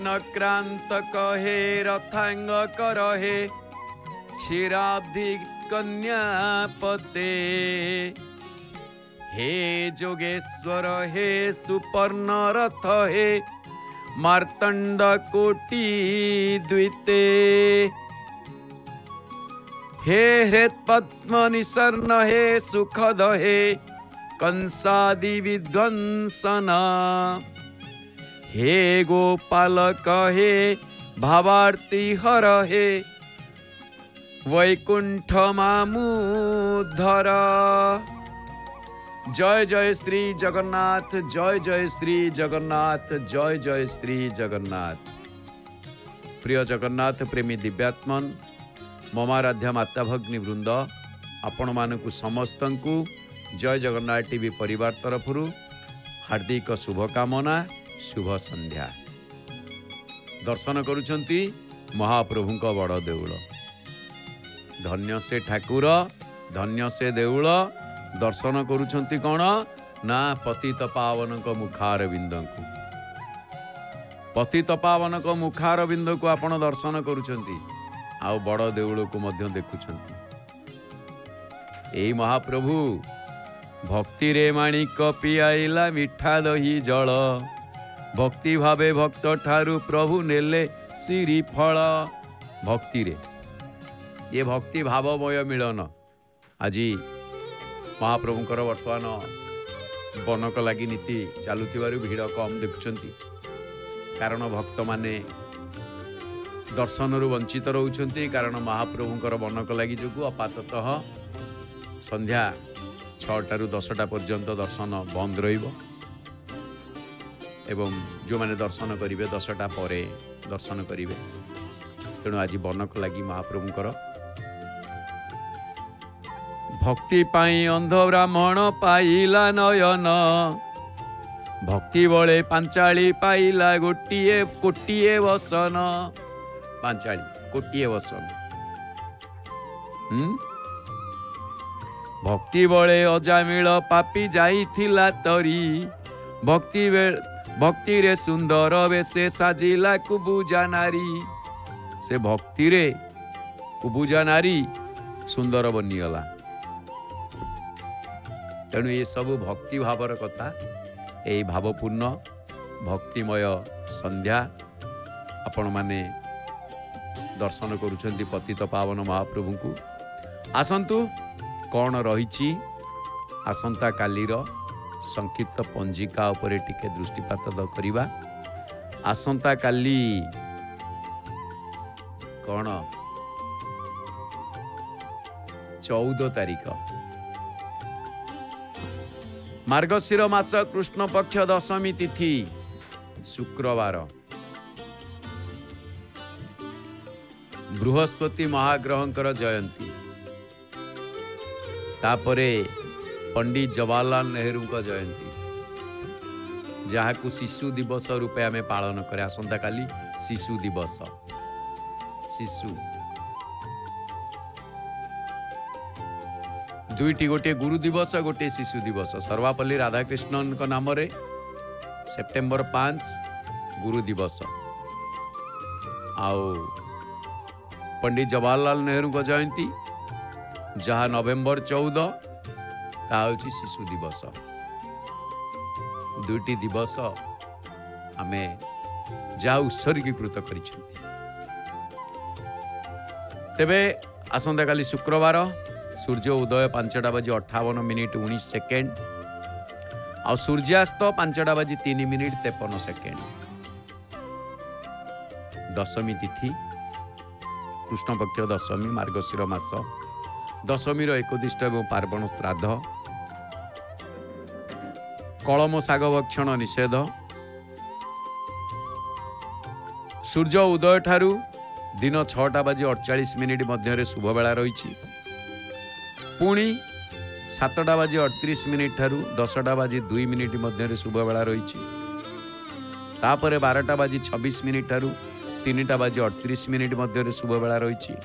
नक्रांत कहे रथांग करहे क्षीराब्धि कन्यापते हे जोगेश्वर हे सुपर्ण रथ हे मार्तंड कोटि द्विते हे हृत पद्म निसर्ण हे सुखद हे कंसादि विध्वंसना हे गोपालक हे भावार्ति हर हे वैकुंठ मामुद्धर। जय जय श्री जगन्नाथ, जय जय श्री जगन्नाथ, जय जय श्री जगन्नाथ। प्रिय जगन्नाथ प्रेमी दिव्यात्मन ममाराध्या माता भगिनी वृंद आपण मानकु समस्त को जय जगन्नाथ टीवी परिवार तरफ हार्दिक शुभकामना शुभ संध्या। दर्शन करुछंती महाप्रभुंक बड़ देउल। धन्य से ठाकुर, धन्य से देउल। दर्शन करुछंती कौन ना पतित पावन को मुखार बिंद को, पतित पावन को मुखार बिंद को आपण दर्शन करुछंती आउ बड़ देउल को मध्य देखुछंती। एई महाप्रभु भक्ति रे माणिक पियाइला मिठा दही जल भक्ति भावे भक्त ठारू प्रभु नेले श्री फल। भक्ति रे ये भक्ति भावमय मिलन आज महाप्रभुंकर वर्तमान बनक लगी नीति चलुथिबारु भीड़ कम देखुछंती कारण भक्त माने दर्शन रु वंचित रहउछंती कारण महाप्रभुंकर बनक लगी जोगु अपाततः संध्या 6टा रु 10टा पर्यंत दर्शन बंद रहिबो एवं जो माने दर्शन करिवे 10टा परे दर्शन करिवे। तेणु आज बनक लगी महाप्रभुंकर भक्ति पाई अंध ब्राह्मण पाइला नयन भक्ति बळे पांचाली पाइला गोटिए कोटिए वसन। पांचाली कोटिए वसन भक्ति बळे अजामिल पापी जाइथिला तरी भक्ति रे सुंदर बेसे साजिला कुबुजा नारी। से भक्ति रे कुबुजा नारी सुंदर बनिगला। तेणु ये सब भक्ति भावर कथा यही भावपूर्ण भक्तिमय संध्या आपण माने दर्शन करुछंती पतित पावन महाप्रभु को। आसंतु कौन रही आसंता कालीर संक्षिप्त पंजिका उपरे टिके दृष्टिपात करिबा। आसंता काली कौन 14 तारिख मार्गशीर मास कृष्ण पक्ष दशमी तिथि शुक्रवार बृहस्पति महाग्रहंकर जयंती तापरे पंडित जवाहरलाल नेहरू का जयंती जहाँ को शिशु दिवस रूपे आमे पालन करे। आसंता काली शिशु दिवस शिशु दुईटी गोटे गुरु दिवस गोटे शिशु दिवस। सर्वापल्ली राधाकृष्णन का नाम रे सेप्टेम्बर 5 गुरु दिवस आउ पंडित जवाहरलाल नेहरू का जयंती जहाँ नवेम्बर 14 ताउची शिशु दिवस। दुईटी दिवस आमे जा उत्सर्गीकृत करिसेंती। तेबे आसंता काली शुक्रवार सूर्य उदय 5:58 आ सूर्यास्त 5:03 दशमी तिथि कृष्ण पक्ष दशमी मार्गशीर मास दशमी एकदिष्ट एवं पार्वण श्राद्ध कलम शाग भक्षण निषेध। सूर्य उदय ठारू दिन 6:48 मध्य शुभ बेला रही पुणी 7:38 ठारू 10:02 मध्य शुभ बेला रही तापर 12:26 ठारू 3:38 मध्य शुभ बेला रही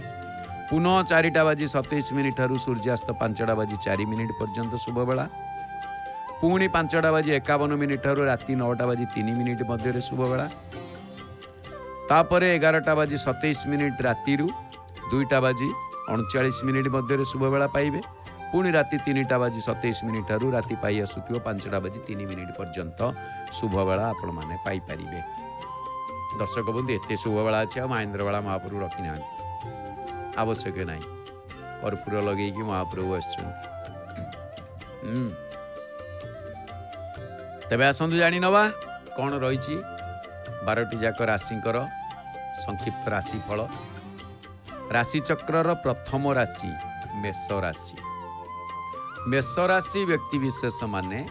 पुनः 4:27 ठारू सूर्यास्त 5:04 पर्यंत शुभ बेला पुणी 5:51 ठारू राति 9:03 मध्य शुभ बेला तापर 11:27 राति 2:39 मध्य शुभवेला पाइबे। पुणी राति 3:27 ठारू राति पाई आसुथिबो 5:03 पर्यंत शुभवेला आपण माने पाई परिबे। दर्शक बंधु एते शुभवेला अछि महेंद्र बेला महाप्रभु रखी ना आवश्यक नाही। कर्पूर लगे कि महाप्रभु आछन। तबे आसंतु जानि नवा कौन रही 12टी जाक राशिंकर संक्षिप्त राशिफल। राशि चक्रर प्रथम राशि मेष राशि। मेष राशि व्यक्ति विशेष माने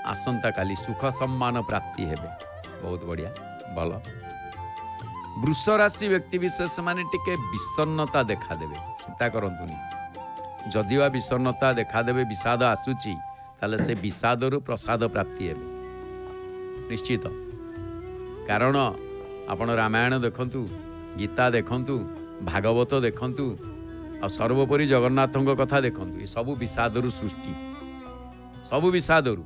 आसंता काली सुख सम्मान प्राप्ति हेबे। बहुत बढ़िया भल। वृष राशि व्यक्ति विशेष माने टिके विषन्नता देखा देबे। चिंता करंतुनी जदिवा विषन्नता देखा देबे विषाद आसुची ताले से विषादरु प्रसाद प्राप्ति हेबे निश्चित। कारण आपण रामायण देखंतु, गीता देखंतु, भागवत देखंतु आ सर्वोपरि जगन्नाथଙ୍କ कथा देखंतु। ये सब विषादरु सृष्टि, सब विषादरु।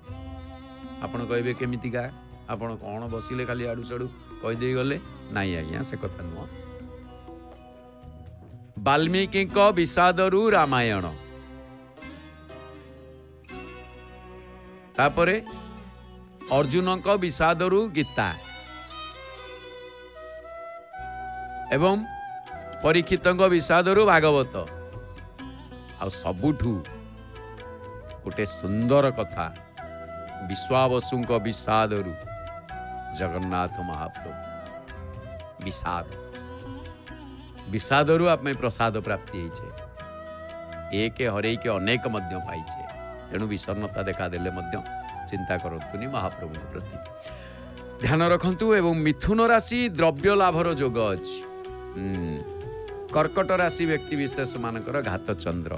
आपण कहबे केमितिका आपण कौन बसिले खाली आडू साडू कहि देई गले नाही आज्ञा से कथा नुह। वाल्मीकि विषादरु रामायण, तापरे अर्जुन विषादरु गीता एवं परीक्षित विषादरु भागवत। आ सबुठू गोटे सुंदर कथा विश्वावसु विषादरु जगन्नाथ महाप्रभु। विषाद विषादरु आप प्रसाद प्राप्ति होइछे। एक हरे के अनेक मध्य पाइछे। तेणु विषन्नता देखा देले मध्य चिंता करतुनी महाप्रभु प्रति ध्यान रखंतु। एवं मिथुन राशि द्रव्य लाभर जोग अछि। कर्कट राशि व्यक्ति विशेष मानकर घात चंद्र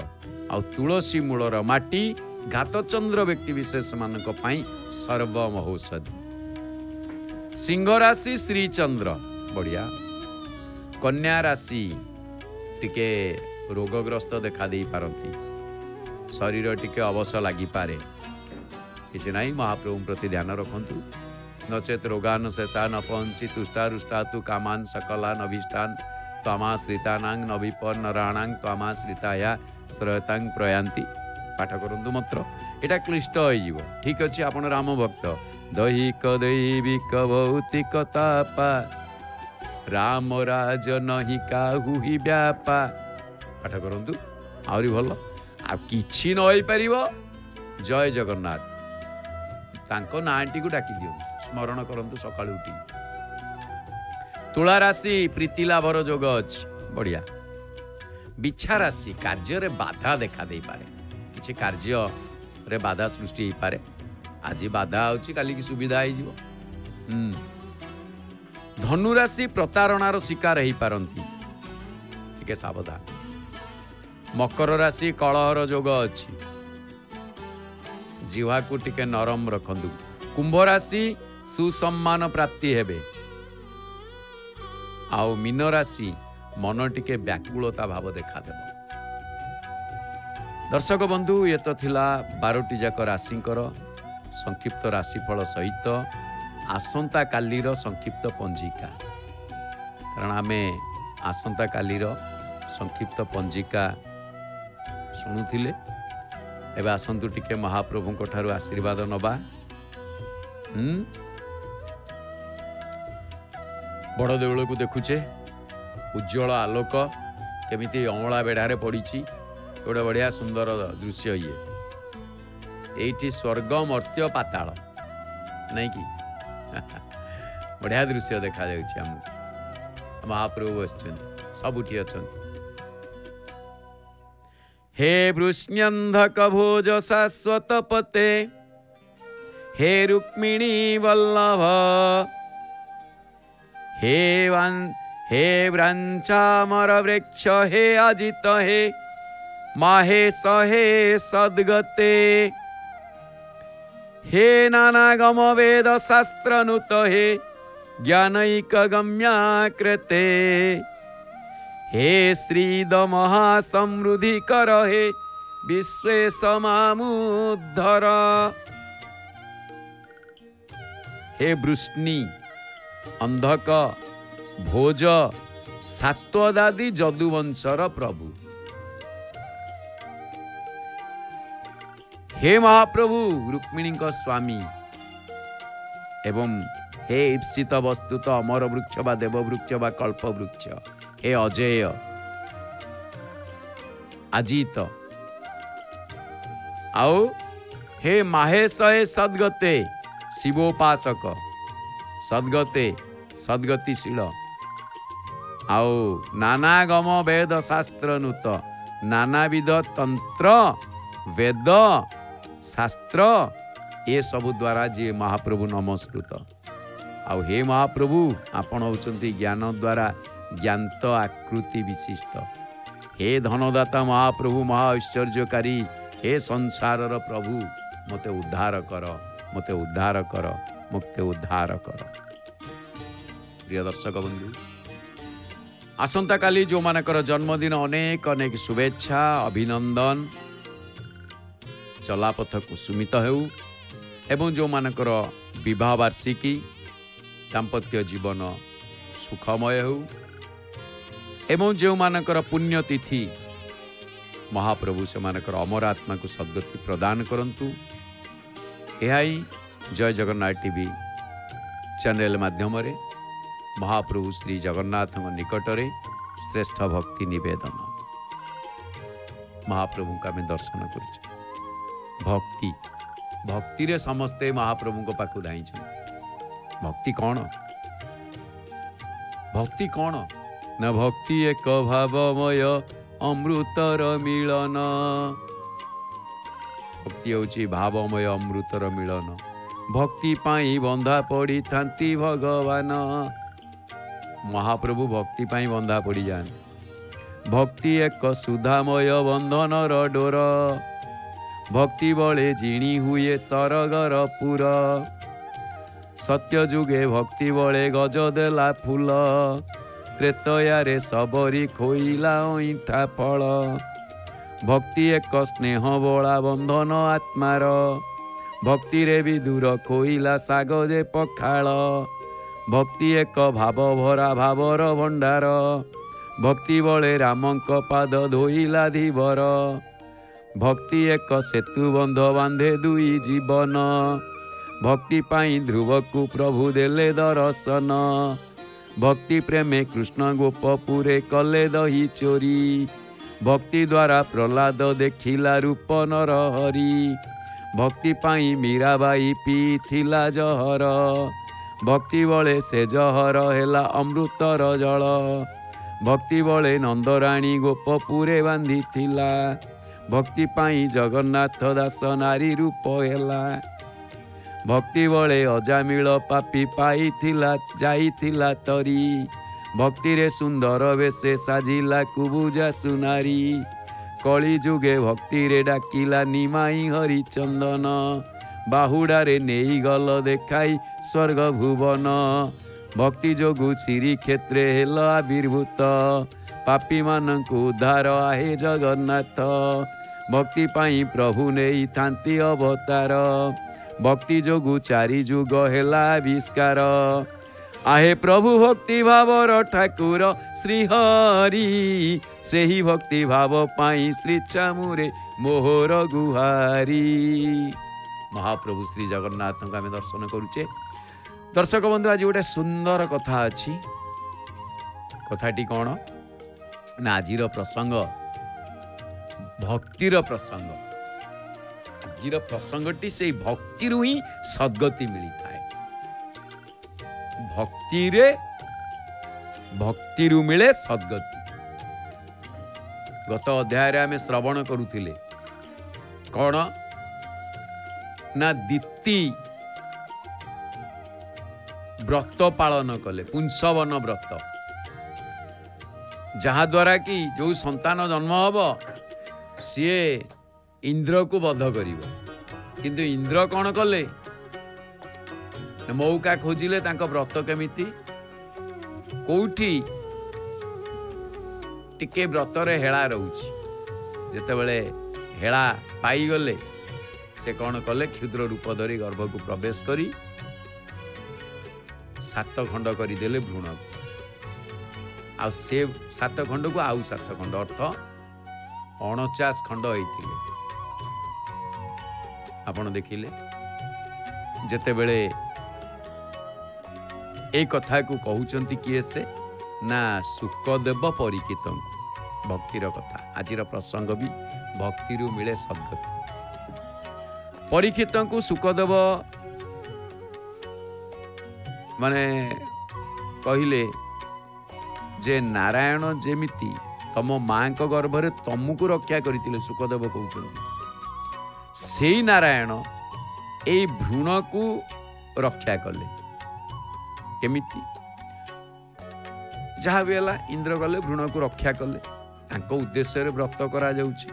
आ तुलसी मूलर माटी घात चंद्र व्यक्ति विशेष मानक पाई सर्वम औषधि। सिंह राशि श्री चंद्र बढ़िया। कन्या राशि टिके रोगग्रस्त देखा दे पारती, शरीर टिके अवश्य लगी पारे। किसी ना महाप्रभु प्रति ध्यान रखंतु। नचेत रोगान शेषा न पहुंची तुष्टा रुष्टा तु कामान सकला नभिष्टान त्वामाश्रितानां नविपन्नराणां त्वामाश्रिताया श्रयतां प्रयांति। पाठ करंतु मंत्र एटा क्लिष्ट हो। ठीक अच्छे आपण राम भक्त दैहिक दैविक भौतिकतापा राम राज नहीं काहू ही व्यापा। पाठ करंतु आहरी भल आ किछि न होई परिबो। जय जगन्नाथ तांको नांटी को डाकी दियो, स्मरण करंतु सकाळु उठी। तुला राशि प्रीति लाभर जोग अछि बढ़िया। बिछा राशि कार्य रे बाधा देखा दे पारे। किछि कार्य रे बाधा सृष्टि हो पारे। आज बाधा होछि काली की सुविधा हो जिवो। धनु राशि प्रतारणार शिकार हो पारंती, टिके सावधान। मकर राशि कलहर जोग अछि, जीवा को टिके नरम रखंतु। कुंभ राशि सुसम्मान प्राप्ति हेबे। आउ मीन राशि मन टिके व्याकुलता भाव देखा देव। दर्शक बंधु ये तो थिला 12टी जाक राशिंकर संक्षिप्त राशिफल सहित आसंता कालीर संक्षिप्त पंजिका। कारण आमे आसंता कालीर संक्षिप्त पंजिका शुणुथिले। एबे आसंतु टिके महाप्रभुंक ठारू आशीर्वाद नबा। बड़ देउल को देखुचे उज्जवल आलोक केमिति अमला बेढ़ारे पड़ी। गोटे बढ़िया सुंदर दृश्य ये एठी स्वर्ग मर्त्य पाताल नहीं कि बढ़िया दृश्य देखा जाउछि। महाप्रभु बसछन सबुठी अछन। हे वृष्ण्यंधक भोज शाश्वत पते हे रुक्मिणी वल्लभ हे व्रांचामर वृक्ष हे अजित हे माहेश हे सद्गते हे नानागम वेद शास्त्र नुत हे ज्ञानैक गम्याकृते हे श्रीद महासमृद्धि कर हे विश्वेश मामुद्धर। हे वृष्णि अंधक भोज सात्वदादी जदुवंशर प्रभु। हे महाप्रभु रुक्मिणी स्वामी एवं हे ईप्सित वस्तुत अमर वृक्ष बा देव वृक्ष बा कल्प वृक्ष, हे अजेय अजीत आओ हे माहेश हे सद्गते शिवोपासक सद्गते सद्गतिशील आओ नानागम वेद शास्त्र नूत नानाविध तंत्र वेद शास्त्र ये सबु द्वारा जी महाप्रभु नमस्कृत। आउ हे महाप्रभु आपण होचंती ज्ञान द्वारा ज्ञात आकृति विशिष्ट। हे धनदाता महाप्रभु महा ऐश्वर्यकारी हे संसारर प्रभु मते उद्धार कर, मते उद्धार कर, मते उद्धार कर। प्रिय दर्शक बंधु आसंता काली जो मानकर जन्मदिन अनेक अनेक शुभेच्छा अभिनंदन चलापथ कुसुमित हेउ एवं जो मानकर विवाह वार्षिकी दाम्पत्य जीवन सुखमय हो एवं जो मानकर पुण्यतिथि महाप्रभु से मानकर अमर आत्मा को सद्गति प्रदान करंतु। यही जय जगन्नाथ टीवी चैनल माध्यम रे महाप्रभु श्री जगन्नाथ निकट रे श्रेष्ठ भक्ति निवेदन महाप्रभु का आम दर्शन कर भक्ति भक्ति रे समस्ते महाप्रभु को पाखु धाई। भक्ति कौन भक्ति कौन न भक्ति एक भावमय अमृतर मिलन। भक्ति होची भावमय अमृतर मिलन। भक्ति पाई बंधा पड़ी थांती भगवान महाप्रभु भक्ति पाई बंधा पड़ी जान। भक्ति एक सुधामय बंधनर डोर भक्ति बले जिणी हुए सरगर पुर सत्य जुगे भक्ति बले गज देला फूल त्रेतयारे सबरी खोइला ईठा फल। भक्ति एक स्नेह बोला बंधन आत्मार भक्ति रे भी दूर खोइला सागजे पखाल। भक्ति एक भाव भरा भावर भंडार भक्ति बले रामंक पाद धोइला धीवर। भक्ति एक सेतु बंध बांधे दुई जीवन भक्ति पाई ध्रुव को प्रभु देले दर्शन। भक्ति प्रेमे कृष्ण गोपपुरे कले दही चोरी भक्ति द्वारा प्रहलाद देखिला रूप नर हरि। भक्ति पाई मीराबाई पीथिला जहर भक्ति बले से जहर हेला अमृतर जल। भक्ति बले नंदराणी गोपपुरे बांधी थिला भक्ति पाई जगन्नाथ दास नारी रूप हेला। भक्ति बले अजामिल पापी पाई थिला जाई थिला तरी भक्ति रे सुंदर वेशे साजिला कुबुजा सुनारी। कली जुगे भक्ति रे डाकिला निमाई हरिचंदन बाहुडारे नेई गल देखाई स्वर्ग भुवन। भक्ति जोगु श्री क्षेत्रे हेल आविर्भूत पापी मानंकु उद्धार आहे जगन्नाथ। भक्ति पाई प्रभु नेई थांती अवतार भक्ति जोगु चारि जुग हेला आविष्कार। आहे प्रभु भक्ति भावर ठाकुर श्री हरि सेही भक्ति भाव पाई श्री चामुरे मोहर गुहारी। महाप्रभु श्री जगन्नाथ को आम दर्शन करुचे। दर्शक बंधु आज गोटे सुंदर कथा अच्छी कथाटी कौन ना आजिर प्रसंग भक्तिर प्रसंग। आजिर प्रसंगटी से भक्ति ही सद्गति मिली थाए। भक्ति मिले सद्गति। गत अध्याय आम श्रवण करुथिले कौन ना दीति व्रत पालन कले पुंसवन व्रत जहा द्वारा कि जो संतान जन्म हब सी इंद्र को बध करिवो। किंतु इंद्र कौन कले मौका खोजिले तांको व्रत केमिति कोठी टिके व्रतरे हेला रहउछि। जेतेबेले हेला पाई गले से कौन कले क्षुद्र रूप धरी गर्भ को प्रवेश करी 7 खंड करिदेले भ्रूण आ से 7 खंड को आउ 7 खंड अर्थ 49 खंड होइथिले। आपण देखिले जेते बेले ए कथा को कहउचंती किए से ना सुखदेव परीक्षित भक्तिर कथा। आजिर प्रसंग भी भक्ति मिले शब्द। परीक्षित को सुखदेव माने कहले जे नारायण जेमिति तम माँ को गर्भरे तमको रक्षा करथिले। सुखदेव कहउचंती से नारायण ए भ्रूण को रक्षा कले केमिति जहाँ भी है इंद्र गले भ्रूण को रक्षा कले तांको उद्देश्य रे व्रत करा जाउछि।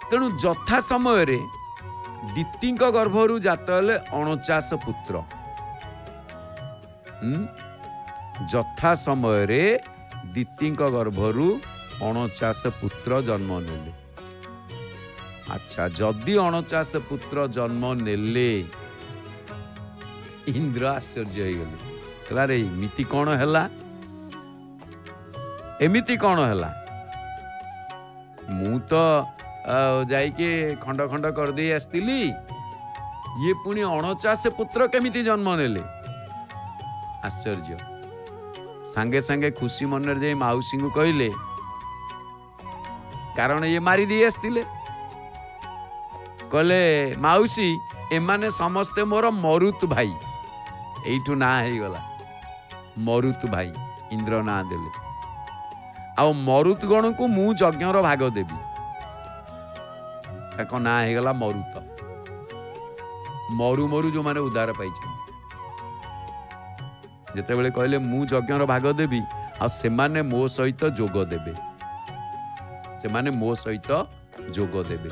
तेणु जथा समय रे दिति गर्भरु जात हेले 49 पुत्र। जथा समय रे दिति गर्भरु 49 पुत्र जन्म नेले। अच्छा जदि 49 पुत्र जन्म नेले इंद्र आश्चर्य हो गले रे एमिति कौन हैला एमिति कौन हैला मु तो जाइके खंड खंड कर दे आस्तिली ये पुणी 49 पुत्र केमिति जन्म नेले। आश्चर्य सांगे सांगे खुशी मन रे माउसी को कहले कारण ये मारी दी आस्तिले कहले माउसी एमाने समस्ते मोर मरुत भाई एठू ना है गला मरुत भाई इंद्र ना देले आ मरुत गण को मु यज्ञर भाग देवी ताको ना है गला मरुत मरु मरु जो माने उद्धार पाई जेते बेले कहले मु यज्ञर भाग देवी आ से माने मो सहित जोग देबे से माने मो सहित जोग देबे।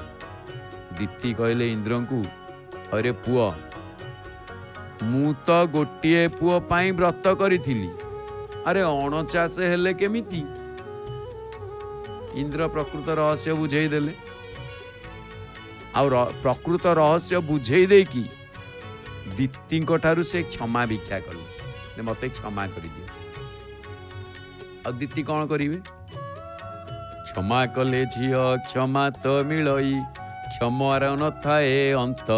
दीप्ति कहले इंद्र को अरे पुआ मु तो गोटे पुओ पाई व्रत करी अरे 49 हेले केमिति। इंद्र प्रकृत रहस्य बुझे देले आ प्रकृत रहस्य बुझे दे कि दीप्ति ठारू से क्षमा भिक्षा कले मते क्षमा कर दियो। आ दीप्ति कौन करिवे क्षमा कले झियो क्षमा तो मिलई क्षमार न थाए अंत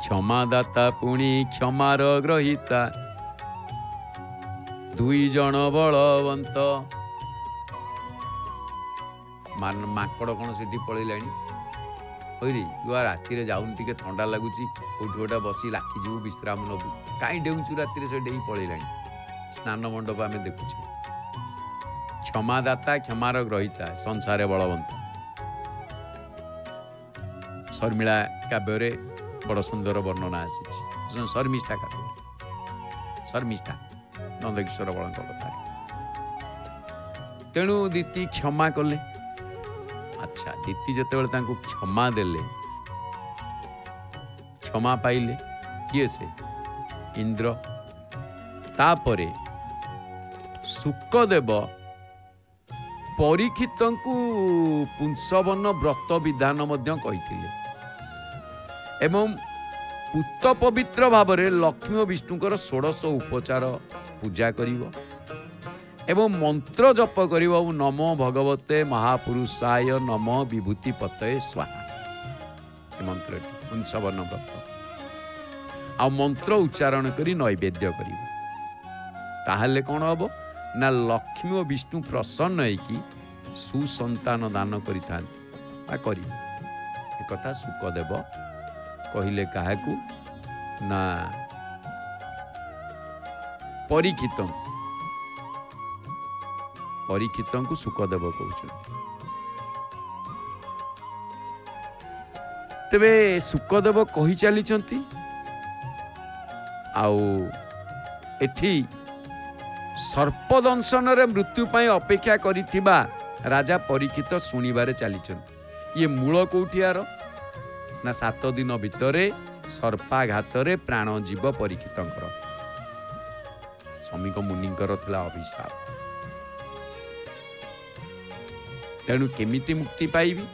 क्षमादाता पुणी क्षमार ग्रहिता दुई जन बलवंत। माकड़ कौन से पलैलाणी हईरी युवा राति जाऊन टे थंडा लगुच कौट गोटा बसी लाखी जीव विश्राम नबू कहीं डेउचु राति से डेई पलैलाणी स्नान मंडप आम देखुचे। क्षमादाता क्षमार ग्रहिता संसारे बलवंत। शर्मिला काव्य बड़ सुंदर वर्णना आसी शर्मिष्ठा काव्य शर्मिष्ठा नंदकिशोर बल कथा। तेणु दीति क्षमा कले। अच्छा दीति जिते क्षमा देले क्षमा पाइले किए से इंद्र तापरे सुखदेव परीक्षित पुंसवन व्रत विधान कही एवं पूत पवित्र भाव में लक्ष्मी और विष्णुकर 16 उपचार पूजा करिवो एवं मंत्र जप करिवो नमो भगवते महापुरुषाय नमो विभूति पतये स्वाहा। मंत्र पुंसवन व्रत आ मंत्र उच्चारण करी नैवेद्य करिवो ताहले कौन हम ना लक्ष्मी और विष्णु प्रसन्न है सुसंतान दान करी कथा सुखदेव कहले काहाकू ना परीक्षित को सुखदेव कहते। तेबे सुखदेव कही चली एठी सर्पदंशन रे मृत्यु पाई अपेक्षा करिथिबा राजा परीक्षित शुणिबारे चली ये मूल कोठियार ना 7 दिन भितरे सर्पाघात प्राण जीव परीक्षित श्रमिक मुनिंकर थिला अभिशाप। तेणु केमिति मुक्ति पाइबी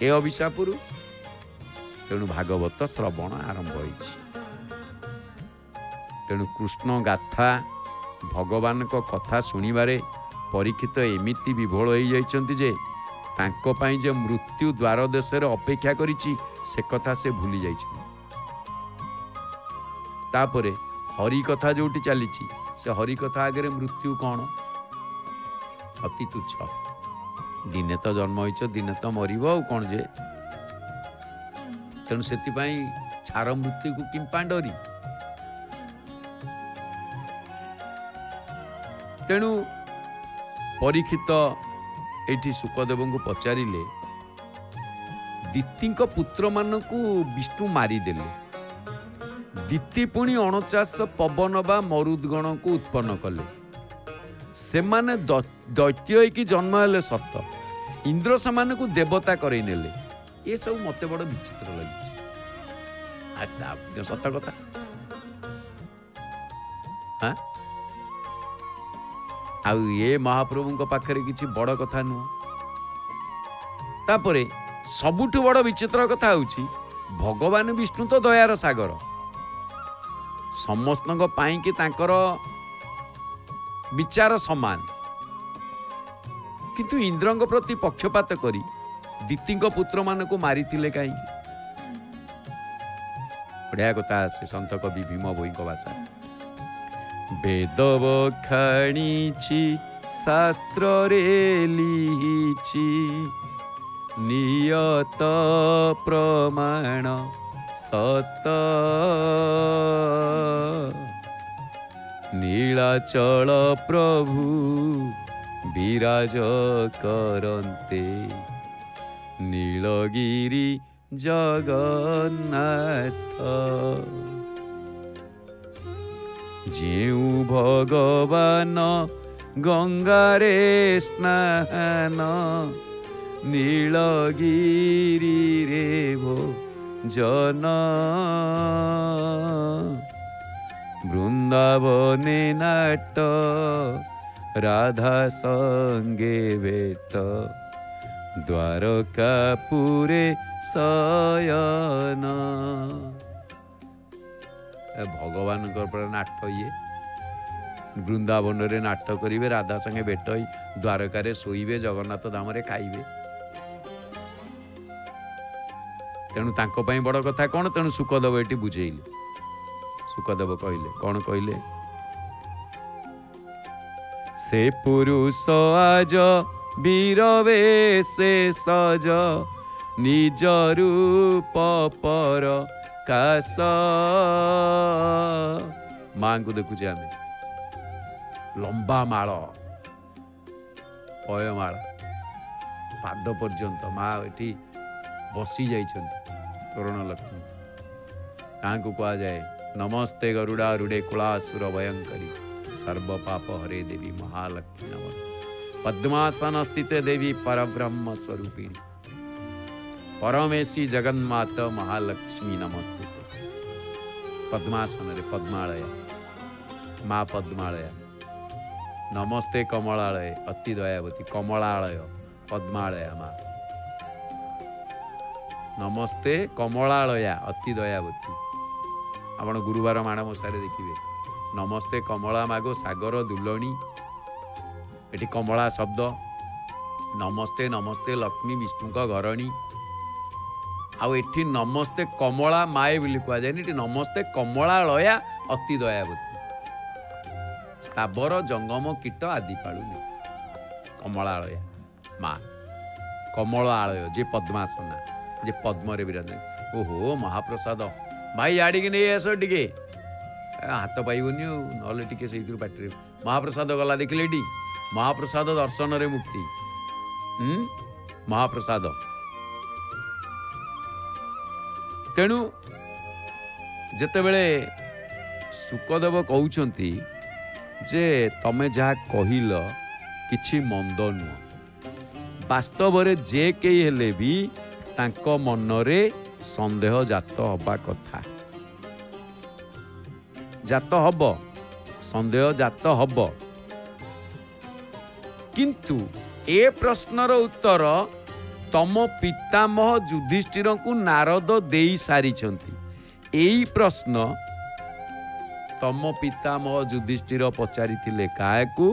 ए अभिशापुरु। तेणु भागवत श्रवण आरंभ होइछि। तेणु कृष्ण गाथा भगवान को कथा सुनिबारे परीक्षित एमिति विभोल हो जाइछन्ति जे तांको पाई जे मृत्यु द्वार देश अपेक्षा करिछि से कथा से भूली जाइछन्ति। तापरे हरि कथा जोटी चलीछि से हरि कथा आगे मृत्यु कौन अति तुच्छ। दिने तो जन्म होइछ दिने तो मरिब आ कौन जे तेणु से छार मृत्यु को किंपा डरी। तेणु परीक्षित एठी सुखदेव को पचारिले दिति पुत्र मानकु विष्णु मारिदेले। दिति पुणी 49 पवन बा मरुदगण को उत्पन्न कले। से माने दैत्य की जन्म हेले सत इंद्र से को देवता करई नेले। ये सब मते बड़ विचित्र लगी सत कथा। हाँ आ ये महाप्रभु पाखरे किछि बड़ कथा नुह। तापरे सबुठु बड़ विचित्र कथा होछि भगवान विष्णु तो दयार सागर समस्त पाई कि तांकर विचार समान किंतु इंद्रंग प्रति पक्षपात करी दिति पुत्र मान को मारी कहीं बढ़िया कथा से संत कवि भीम भोई भाषा। वेद बखाणीछि शास्त्र रे लिहिछि नियत प्रमाण सत नीलाचल प्रभु विराज करन्ते नीलगिरी जगन्नाथ जेउ भगवान गंगारे स्नान नीलगिरी रे भो जन वृंदावने नाट राधा संगे बेट द्वारकापुरे शयन। भगवान नाट ये वृंदावन रे नाट करिवे राधा संगे बेट द्वारकारे शोइबे जगन्नाथ धाम रे खाइबे। तेणु तांको पई बड़ कथा कौन तेणु सुखदेव एटी बुझेइले। सुखदेव कहले कौन कहले से पुरुष आज वीरवे से सज निज रूप पर कास। मां को देखुचे आमे लंबा माल पयमाल पाद पर्यंत माँ एटी बसी जाइछन्ति तोरण लक्ष्मी। तांको कहा जाए नमस्ते गरुड़ा रुड़े कुलासुर भयंकरी सर्व पाप हरे देवी महालक्ष्मी नमस्ते। पद्मासन स्थित देवी परब्रह्म स्वरूपिणी परमेशी जगन्मात महालक्ष्मी नमस्ते। पद्मासन रे पद्मालय माँ पद्मालय नमस्ते कमलालय अति दयावती कमलालय पद्मालय माँ नमस्ते कमलालया अति दयावती। आपण गुरुवार माणमसारे देखिए नमस्ते कमला मागो सागर दुलणी एटी कमला शब्द नमस्ते नमस्ते लक्ष्मी विष्णु का घरणी आउ एठी नमस्ते कमला माए बोली कह जाए एटी नमस्ते कमलालया अति दयावती स्थावर जंगम कीट आदि पालुनी कमलालया माँ कमलालय जे पद्मासना जे पद्म रे विराज। ओहो महाप्रसाद भाई आड़िकी नहीं आस टे हाथ पाइबनी ना टे से पाटे महाप्रसाद गला देखिले टी महाप्रसाद दर्शन रे मुक्ति महाप्रसाद। तेणु जेतेबेले सुखदेव कहउछंती जे तमे जहा कहिल किछि मंद नुह वास्तव रे जे केही हेले भी तांको मनरे संदेह जात हवा कथा जात हब संदेह जात हब किंतु ए प्रश्नर उत्तर तम पितामह युधिष्ठिर को नारद देई सारी एई प्रश्न तम पितामह युधिष्ठिर पचारिथिले काहाकू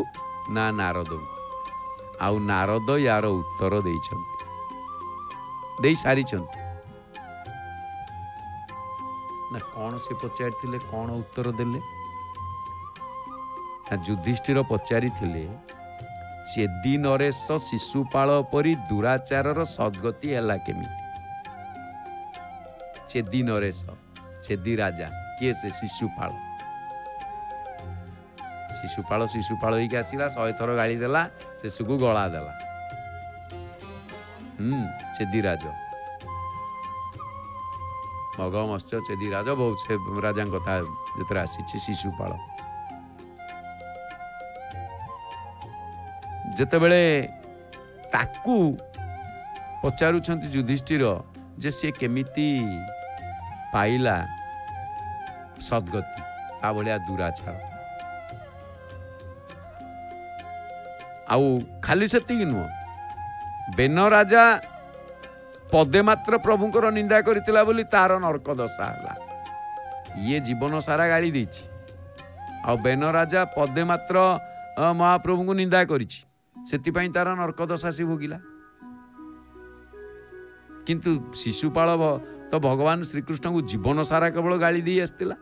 ना नारद आउ नारद यार उत्तर दे सारी ना कौन से पचारिथिले कौन उत्तर देले ना युधिष्ठिर पचारिथिले चेदी नरेश शिशुपाल परी दुराचारर सद्गति है केमिति चेदी नरेश चेदी राजा किए से शिशुपाल शिशुपाल ही आसला 100 थर गाड़ी देला शेष को गला देला चेदी राज मग मत्स्य चेदी राज बहुत से राजा कथा जो आसी शिशुपाल जेतेबेले ताकू पचारुछंती युधिष्ठिर जे सी केमिति पाइला सद्गति आ भलिया दुराचार आउ खाली सेतिक नुह बेन राजा पदे मात्र प्रभुंकर निंदा करथिला बोली तार नरक दशा हला ये जीवन सारा गाड़ी देछि आ बेन राजा पदे मात्र महाप्रभु को निंदा करिछि सेति तार नरक दशा सी भोगिला किंतु शिशुपाल तो भगवान श्रीकृष्ण को जीवन सारा केवल गाड़ी दी आसला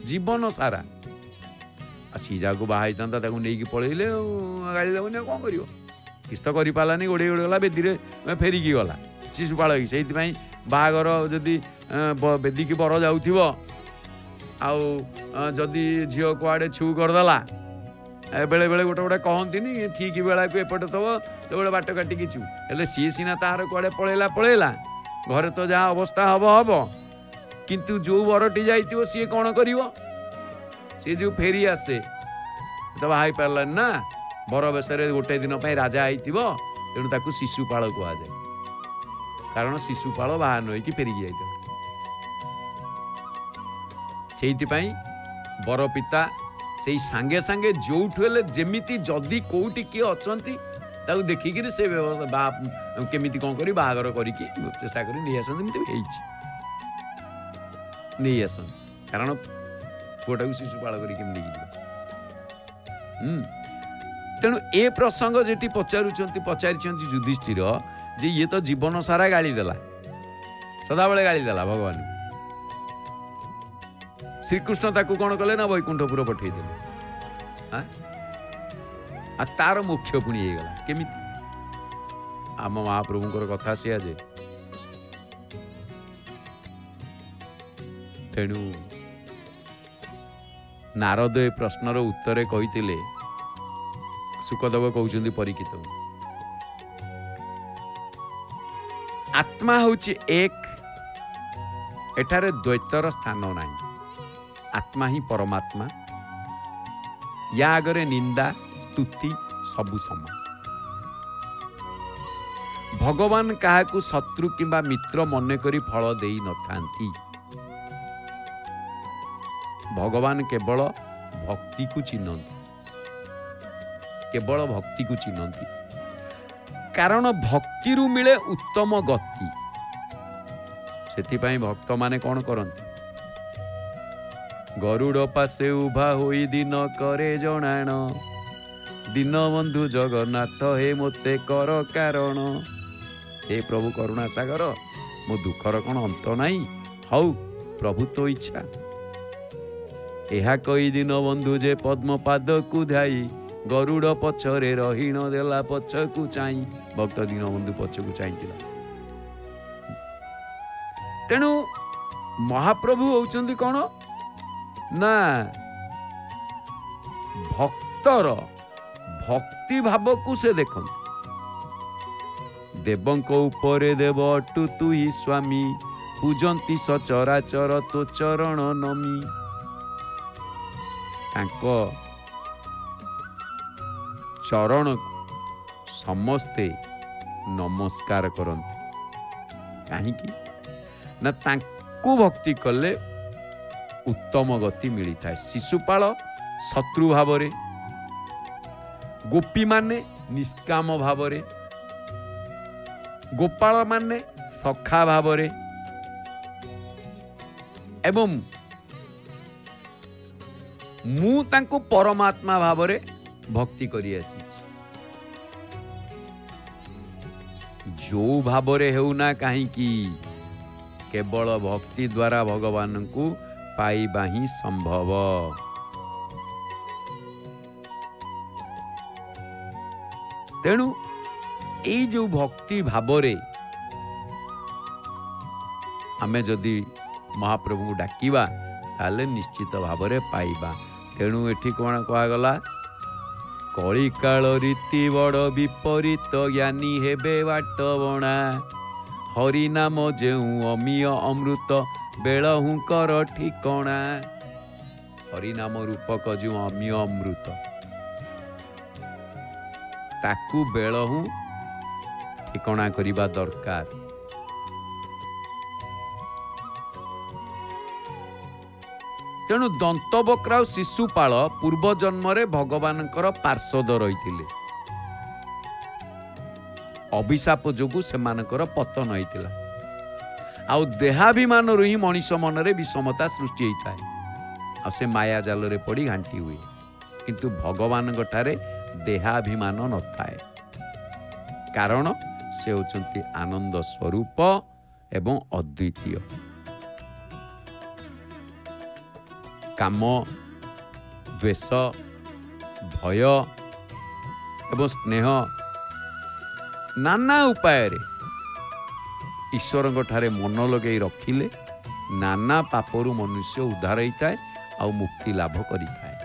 जीवन सारा सी जाको बाहर नहीं पलैले गाड़ी देवनी कौन कर किस तो करपारानी गोड़े गला बेदी फेरिकी गला शिशुपाल से बाहागर जदि बेदी की बर जाऊँ आदि झील कुआड़े छू करदेला बेले बेले गोटे गोटे कहती ठीक बेला को एपटे तब जो बाट काटिकी छू हेल्ले सी सीना तार कुआड़े पलैला घरे तो जहाँ अवस्था हम किंतु जो बरटी जाइए सी कौन कर सी जो फेरी आसे तो बाहर पारा ना बर बेसरे गोटे दिन राजा आई तेणु ताकू शिशुपाल कह जाए कारण शिशुपाल बाहर नई फेरिकी जाइए बर पिता से सांगे सांगे जो जमीती जदि कौटी किए अच्छा देखिक से केमी कौन कर बाहागर करके चेष्टा कर नहीं आसन कारण पुआटा को शिशुपाल कर तेणु ए प्रसंग जेटी पचारि युधिष्ठिर जे ये तो जीवन सारा गाड़ी देला सदा बेले गाड़ी देला भगवान श्रीकृष्ण ताकू कौन कले ना वैकुंठपुर पठेदेले आ तार मुख्य पुणी होगला केमी आम महाप्रभुंकर कथा सी जे तेणु नारद ए प्रश्नर उत्तर कही सुखदेव कहते परीक्षित आत्मा होची एक एठारे द्वैतर स्थान नहीं आत्मा ही परमात्मा या आगरे निंदा स्तुति सबु समान भगवान काहाकू शत्रु किंबा मित्र मन करी फल देई न थांती भगवान केवल भक्ति को चिन्हती केवल भक्ति को चिन्हती कारण भक्ति रु मिले उत्तम गति सेथिपाई भक्त माने कौन करती गरुड़ पासे उभा होई दिन करे जणाण दीन बंधु जगन्नाथ हे मोते कर कारण हे प्रभु करुणा सागर मो दुखर कौन अंत नहीं हौ प्रभु तो इच्छा एहा कई दिन बंधु जे पद्म पाद को धाई गरुड़ पछरे रहीण देला पछ को चाई भक्त दीन बंधु पछ को चाइला तेणु महाप्रभु होउचंदी कौन ना भक्तर भक्ति भाव को से देख देवंक उपरे देव अटु तु ही स्वामी पूजंती सचराचर तो चरण नमी तांको चरण समस्ते नमस्कार करते कहीं ना तांको भक्ति कले उत्तम गति मिलता है शिशुपाल शत्रु भाव गोपी माने निष्काम भाव गोपाल माने सखा भाव एवं ମୁଁ ତାଙ୍କୁ ପରମାତ୍ମା ଭାବରେ ଭକ୍ତି କରି ଆସିଛି। ଯୋଉ ଭାବରେ ହେଉନା କାହିଁକି କେବଳ ଭକ୍ତି ଦ୍ୱାରା ଭଗବାନଙ୍କୁ ପାଇବା ହିଁ ସମ୍ଭବ। ତେଣୁ ଏଇ ଯୋଉ ଭକ୍ତି ଭାବରେ ଆମେ ଯଦି ମହାପ୍ରଭୁଙ୍କୁ ଡାକିବା ତାହେଲେ ନିଶ୍ଚିତ ଭାବରେ ପାଇବା। ତେଣୁ ଏଠି କ'ଣ କୁହାଗଲା? କଳିକାଳ ରୀତି ବଡ଼ ବିପରୀତ ଜ୍ଞାନୀ ହେବେ ବାଟ ବଣା। ହରିନାମ ଯେଉଁ ଅମିୟ ଅମୃତ ବେଳହୁଙ୍କର ଠିକଣା। ହରିନାମ ରୂପକ ଯେଉଁ ଅମିୟ ଅମୃତ ତାକୁ ବେଳହୁ ଠିକଣା କରିବା ଦରକାର। ତେଣୁ ଦନ୍ତବକ୍ର ଆଉ ଶିଶୁପାଳ ପୂର୍ବ ଜନ୍ମରେ ଭଗବାନଙ୍କର ପାର୍ଷଦ ରହିଥିଲେ। ଅଭିଶାପ ଯୋଗୁଁ ସେମାନଙ୍କର ପତନ ହେଇଥିଲା। ଆଉ ଦେହାଭିମାନରୁ ହିଁ ମଣିଷ ମନରେ ବିଷମତା ସୃଷ୍ଟି ହେଇଥାଏ। ଆଉ ସେ ମାୟା ଜାଲରେ ପଡ଼ି ଘାଣ୍ଟି ହୁଏ। କିନ୍ତୁ ଭଗବାନଙ୍କ ଠାରେ ଦେହାଭିମାନ ନଥାଏ। କାରଣ ସେ ହେଉଛନ୍ତି ଆନନ୍ଦ ସ୍ୱରୂପ ଏବଂ ଅଦ୍ୱିତୀୟ। କାମ, ଦ୍ୱେଷ, ଭୟ ଏବଂ ସ୍ନେହ ନାନା ଉପାୟରେ ଈଶ୍ୱରଙ୍କ ଠାରେ ମନ ଲଗାଇ ରଖିଲେ ନାନା ପାପରୁ ମନୁଷ୍ୟ ଉଦ୍ଧାର ହେଇଥାଏ ଆଉ ମୁକ୍ତି ଲାଭ କରିଥାଏ।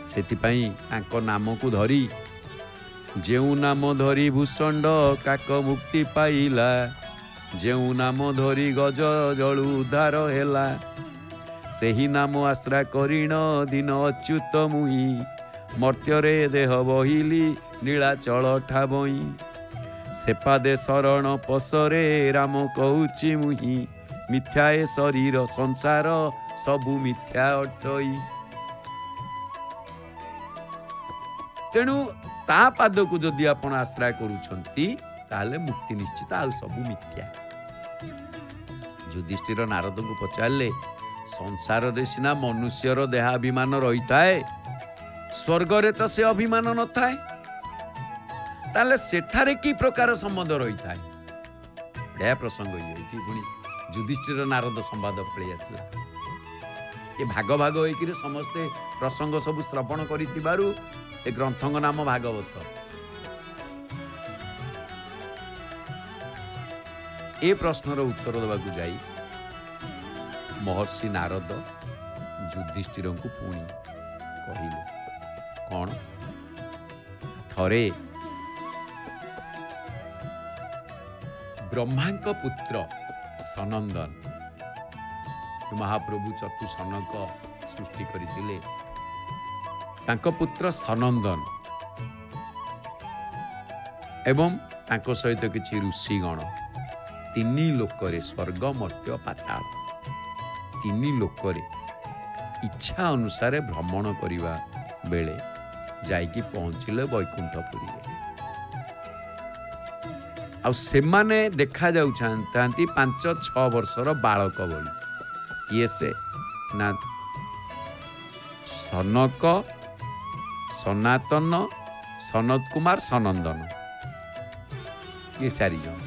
ସେଥିପାଇଁ ତାଙ୍କ ନାମକୁ ଧରି ଯେଉଁ ନାମ ଧରି ଭୂଷଣ୍ଡ କାକ ମୁକ୍ତି ପାଇଲା, ଯେଉଁ ନାମ ଧରି ଗଜ ଜଳୁ ଉଦ୍ଧାର ହେଲା, ସେହି ନାମ ଆଶ୍ରା କରିଣ ଦିନ ଅଚ୍ୟୁତ ମୁହିଁ, ମର୍ତ୍ତ୍ୟରେ ଦେହ ବହିଲି ନୀଳାଚଳ ଠାବଇଁ, ସେପାଦେ ଶରଣ ପଶରେ ରାମ କହୁଛି ମୁହିଁ, ମିଥ୍ୟା ଏ ଶରୀର ସଂସାର ସବୁ ମିଥ୍ୟା ଅଟଇ। ତେଣୁ ତା ପାଦକୁ ଯଦି ଆପଣ ଆଶ୍ରା କରୁଛନ୍ତି ତାହେଲେ ମୁକ୍ତି ନିଶ୍ଚିତ, ଆଉ ସବୁ ମିଥ୍ୟା। ଯୁଧିଷ୍ଠିର ନାରଦଙ୍କୁ ପଚାରିଲେ, ସଂସାରରେ ସିନା ମନୁଷ୍ୟର ଦେହାଭିମାନ ରହିଥାଏ, ସ୍ୱର୍ଗରେ ତ ସେ ଅଭିମାନ ନଥାଏ, ତାହେଲେ ସେଠାରେ କି ପ୍ରକାର ସମ୍ବନ୍ଧ ରହିଥାଏ? ବଢ଼ିଆ ପ୍ରସଙ୍ଗ ଏଇଠି ପୁଣି ଯୁଧିଷ୍ଠିର ନାରଦ ସମ୍ବାଦ ପଳେଇ ଆସିଲା। ଏ ଭାଗ ଭାଗ ହେଇକିରି ସମସ୍ତେ ପ୍ରସଙ୍ଗ ସବୁ ଶ୍ରବଣ କରିଥିବାରୁ ଏ ଗ୍ରନ୍ଥଙ୍କ ନାମ ଭାଗବତ। ଏ ପ୍ରଶ୍ନର ଉତ୍ତର ଦେବାକୁ ଯାଇ ମହର୍ଷି ନାରଦ ଯୁଧିଷ୍ଠିରଙ୍କୁ ପୁଣି କହିଲେ, କ'ଣ? ଥରେ ବ୍ରହ୍ମାଙ୍କ ପୁତ୍ର ସନନ୍ଦନ, ମହାପ୍ରଭୁ ଚତୁସନକ ସୃଷ୍ଟି କରିଥିଲେ, ତାଙ୍କ ପୁତ୍ର ସନନ୍ଦନ ଏବଂ ତାଙ୍କ ସହିତ କିଛି ଋଷିଗଣ ତିନି ଲୋକରେ ସ୍ୱର୍ଗ ମର୍ତ୍ତ୍ୟ ପାତାଳ ତିନି ଲୋକରେ ଇଚ୍ଛା ଅନୁସାରେ ଭ୍ରମଣ କରିବା ବେଳେ ଯାଇକି ପହଞ୍ଚିଲେ ବୈକୁଣ୍ଠପୁରୀରେ। ଆଉ ସେମାନେ ଦେଖାଯାଉଥାନ୍ତି 5-6 ବର୍ଷର ବାଳକ ଭଳି। କିଏ ସେ? ନା ସନକ, ସନାତନ, ସନତ କୁମାର, ସନନ୍ଦନ, ଇଏ 4 ଜଣ।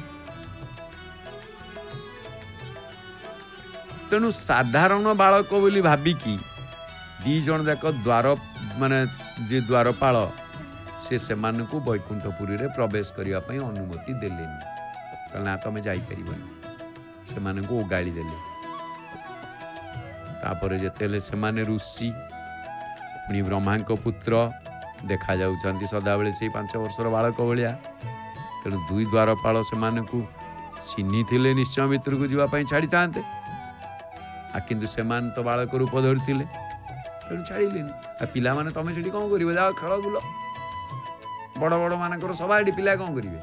ତେଣୁ ସାଧାରଣ ବାଳକ ବୋଲି ଭାବିକି 2 ଜଣ ଯାକ ଯିଏ ଦ୍ୱାରପାଳ ସେ ସେମାନଙ୍କୁ ବୈକୁଣ୍ଠପୁରୀରେ ପ୍ରବେଶ କରିବା ପାଇଁ ଅନୁମତି ଦେଲେନି। କହିଲେ ନା, ତମେ ଯାଇପାରିବନି। ସେମାନଙ୍କୁ ଓଗାଳି ଦେଲେ। ତାପରେ ଯେତେବେଳେ ସେମାନେ ଋଷି, ପୁଣି ବ୍ରହ୍ମାଙ୍କ ପୁତ୍ର, ଦେଖାଯାଉଛନ୍ତି ସଦାବେଳେ ସେଇ 5 ବର୍ଷର ବାଳକ ଭଳିଆ। ତେଣୁ 2 ଦ୍ୱାରପାଳ ସେମାନଙ୍କୁ ଚିହ୍ନିଥିଲେ ନିଶ୍ଚୟ ଭିତରକୁ ଯିବା ପାଇଁ ଛାଡ଼ିଥାନ୍ତେ। କିନ୍ତୁ ସେମାନେ ତ ବାଳକ ରୂପ ଧରିଥିଲେ, ତେଣୁ ଛାଡ଼ିଲେନି। ଆଉ ପିଲାମାନେ ତମେ ସେଠି କ'ଣ କରିବେ? ଯାଅ ଖେଳ ବୁଲ। ବଡ଼ ବଡ଼ ମାନଙ୍କର ସଭା, ଏଠି ପିଲା କ'ଣ କରିବେ?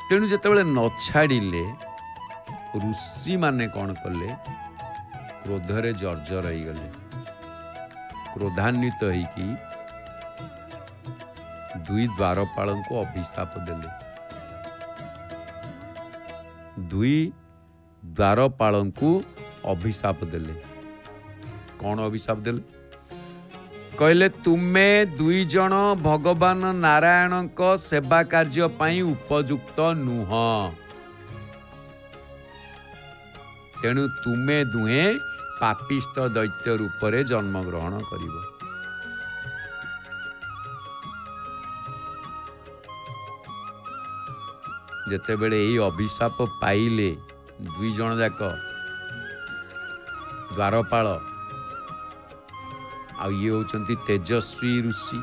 ତେଣୁ ଯେତେବେଳେ ନ ଛାଡ଼ିଲେ, ଋଷିମାନେ କ'ଣ କଲେ? କ୍ରୋଧରେ ଜର୍ଜର ହେଇଗଲେ। କ୍ରୋଧାନ୍ୱିତ ହେଇକି 2 ଦ୍ୱାରପାଳଙ୍କୁ ଅଭିଶାପ ଦେଲେ। 2 द्वारपालଙ୍କୁ अभिशाप देले। कौन अभिशाप देले? कहले तुमे दुई जन भगवान नारायण को सेवा कार्य पाई उपयुक्त नुह, तेणु तुमे दुहे पापिष्ट दैत्य रूप रे जन्म ग्रहण करिवो। जेतेबेले एई अभिशाप पाइले दुई जन जाक द्वारपाल आ ये होचंती तेजस्वी ऋषि,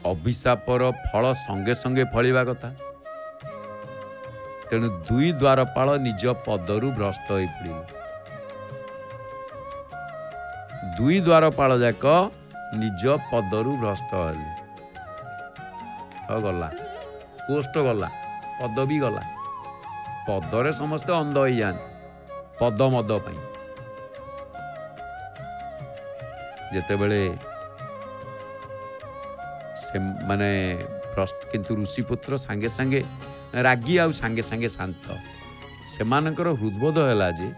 अभिशापर फल संगे संगे फलिबा कथा, तेणु दुई द्वारपाल निज पदरु भ्रष्ट होई पड़िले। दुई द्वारपाल जाक निज पदरु भ्रष्ट हेले। गला पोस्ट गला, पदवी गला, पदरे समस्ते अंध हो जाते पद मद पाई। जेतेबेले से माने प्रश्न किंतु ऋषिपुत्र सांगे सांगे रागी आउ सांगे सांगे शांत, सेमानकर हृदबोध हैला जे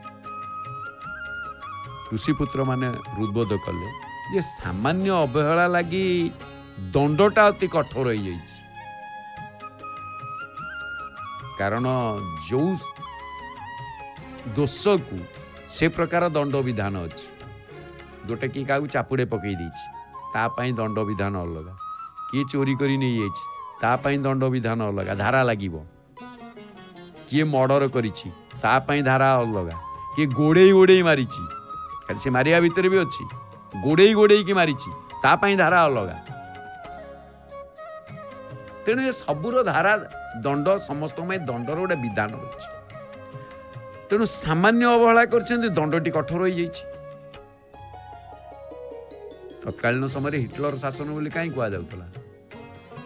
ऋषिपुत्र माने हृदबोध कले जे सामान्य अवहेला लगी दंडटा अति कठोर हो जाइछि। कारण जो दोष को से प्रकार दंड विधान अच्छी, जोटा कि क्या चापुड़े पकई देपाई दंड विधान अलग, किए चोरी करी नहीं जाइछि तापाई दंड विधान अलग, धारा लगे, किए मर्डर करिछि तापाई धारा अलग, किए गोड़े गोड़े मारी से मारिया भितर भी अच्छी, गोड़े गोड़े की मारी तापाई धारा अलग। तेणु ये सबूर धारा दंड समस्त दंडर गोटे विधान अच्छी। तेणु सामान्य अवहेला कर दंडटी कठोर हो जाइछि। तत्कालीन समय हिटलर शासन बोली कहीं कहुला,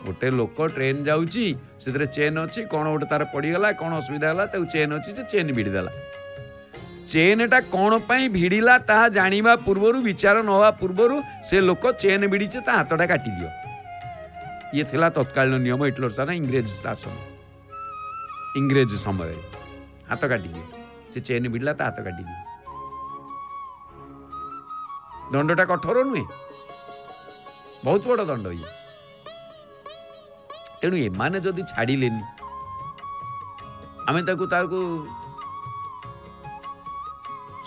गोटे लोक ट्रेन जाऊँगी से चेन अच्छी कौन गोटे तार पड़गला कौन असुविधा है चेन अच्छी से चेन भिड़देला, चेनटा कौन पाई भिड़िला ता जानिबा पूर्वरु विचार न होवा पूर्वरु से लोक चेन भिड़ीचे ता हाथटा काटी दियो। ये थिला तत्कालीन नियम हिटलर शासन इंग्रेज शासन, इंग्रेज समय हाथ काटी दिए, से चेन भिड़ला ता हाथ काटी दिए। दंडटा कठोर नुहे, बहुत बड़ दंड ये। तेणु एमाने जदि छाड़िलेनी आमे ताकू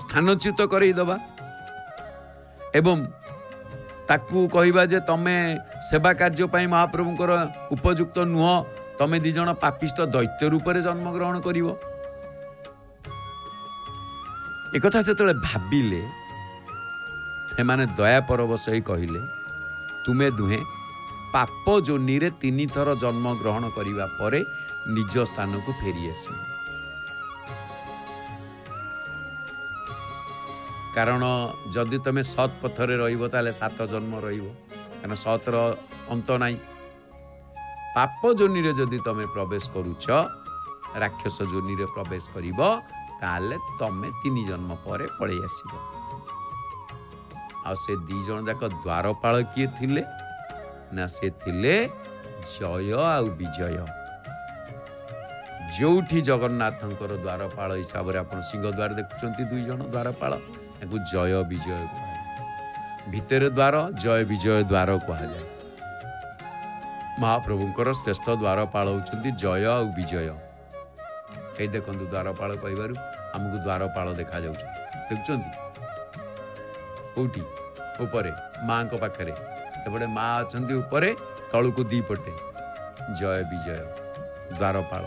स्थानच्युत करईदबा एवं ताकू कहबा जे तमे सेवा कार्य पाई महाप्रभुंकर उपयुक्त नुह, तमे दी जण पापिष्ट दैत्य रूप रे जन्म ग्रहण करिवो। एक कथा जेतेबेले भाबिले एमाने दया परवश होई कहिले तुमे दुहे पाप जोनी रे 3 थर जन्म ग्रहण करिवा परे निज स्थान को फेरी आसी। कारण जदि तमे सत पथरे रहिबो ताले 7 जन्म रहिबो, कारण सतर अंत नाही। पाप जोनी रे जदि तमे प्रवेश करूछ, राक्षस जोनी रे प्रवेश करिबो ताले तमे 3 जन्म परे पळै आसीबो। आ से 2 जण जाक द्वारपाल किए थिले ना, से थिले जय आ विजय। जोठी जगन्नाथंकर द्वारपाल हिसाब से आपण सिंहद्वार देखुचंती 2 जण द्वारपाल, याकू जय विजय कहा। भितर द्वार जय विजय द्वार कहा जाए। महाप्रभुंकर श्रेष्ठ द्वारपाल होचंती जय आ विजय। ए देखंतु द्वारपाल कहबारु हमकु द्वारपाल देखा जाउछ, देखुचंती कोठी ऊपरे मां को पाखरे, सेपटे माँ अच्छी उपरे तलू को 2 पटे जय विजय द्वारपाल।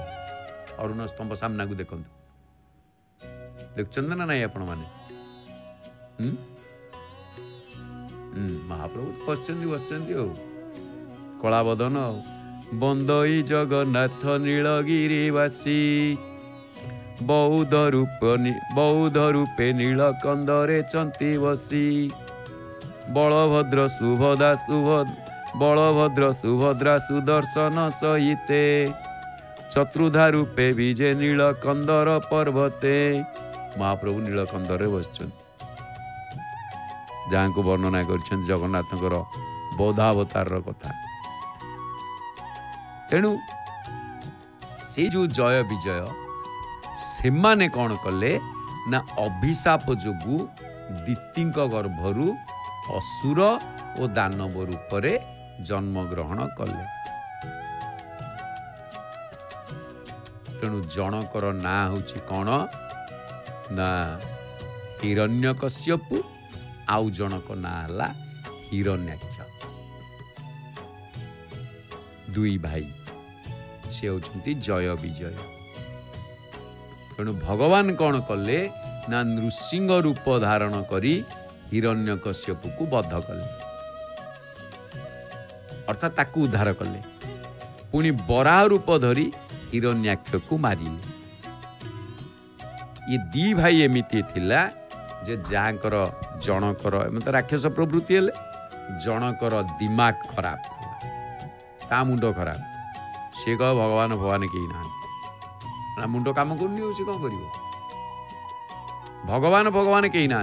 अरुण स्तंभ सामना को देखो, देखुं ना नहीं आपण मैंने? महाप्रभु बसचंदी कला बदन बंदई जगन्नाथ नीलगिरीवासी बौद्ध रूपे नीलकंदरे चंती बसी बलभद्र सुभद्रा सुदर्शन सहिते चतुर्धा रूपे विजे नीलकंदर पर्वते। महाप्रभु नीलकंदर बसचंती, जहाँ को वर्णना कर जगन्नाथंकर बौद्धावतार कथा। तेणु से जो जय विजय सेमाने कौन कले ना अभिशाप जोगु दितींक गर्भरु असुर और दानव रूपरे जन्म ग्रहण कले। तेणु जनकर ना होची कौन ना हिरण्यकश्यपु आउ जनक ना हला हिरण्याक्ष। दुई भाई से होचंती जय विजय। तेणु भगवान कौन कले ना नृसिंह रूप धारण करी हिरण्यकश्यपु को बध कले अर्थात ताकू उद्धार कले। पुणी बराह रूप धरी हिरण्याक्ष को मारिले। ये दी भाई एमिति थिला जे जाकर जनकर मतलब राक्षस प्रवृत्ति हेले जनकर दिमाग खराब ता मुंड खराब से कह भगवान भगवान कहीं ना मुंड काम करनी से कौन कर भगवान भगवान कहीं ना